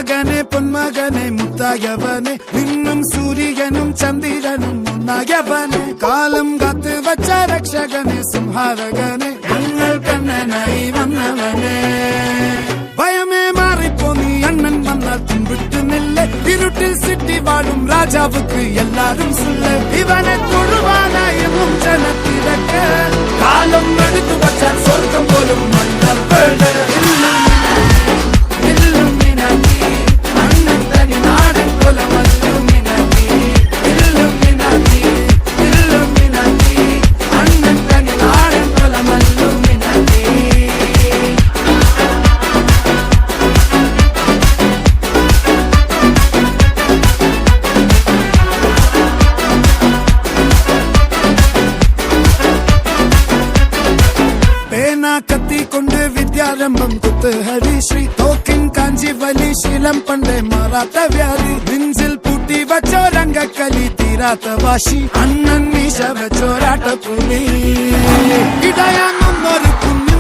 മകനെ പൊന്മകനെ മുത്തായവനെ നിന്നും സൂര്യനും ചന്ദ്രനും ഒന്നായവനെ കാലം കാത്ത് വച്ച രക്ഷകനെ സംഹാരകനെ ഞങ്ങൾ കണ്ണനായി വന്നവനെ ഭയമേ മാറിപ്പോ നീ അണ്ണൻ വന്നാൽ തുമ്പിട്ടുന്നില്ല ഇരുട്ടിൽ സിറ്റി വാഴും രാജാവുക്ക് എല്ലാരും സുല്ല ഇവനെ തൊഴുവാനായും ജനത്തിരക്ക് കാലം എടുത്തു വച്ചാൽ സ്വർഗം പോലും മണ്ണപ്പേട് കത്തിക്കൊണ്ട് വിദ്യാരംഭം കുത്ത് ഹരിശ്രീ തോക്കിൻ കാഞ്ചി വലി ശീലം പണ്ടേ മാറാത്ത വ്യാധി നെഞ്ചിൽ പൂട്ടി വച്ചോരംഗക്കലി തീരാത്ത വാശി അണ്ണൻ മീശ വെച്ചോരാട്ട പുലി ഇടയാങ്ങൊന്നൊരു കുഞ്ഞു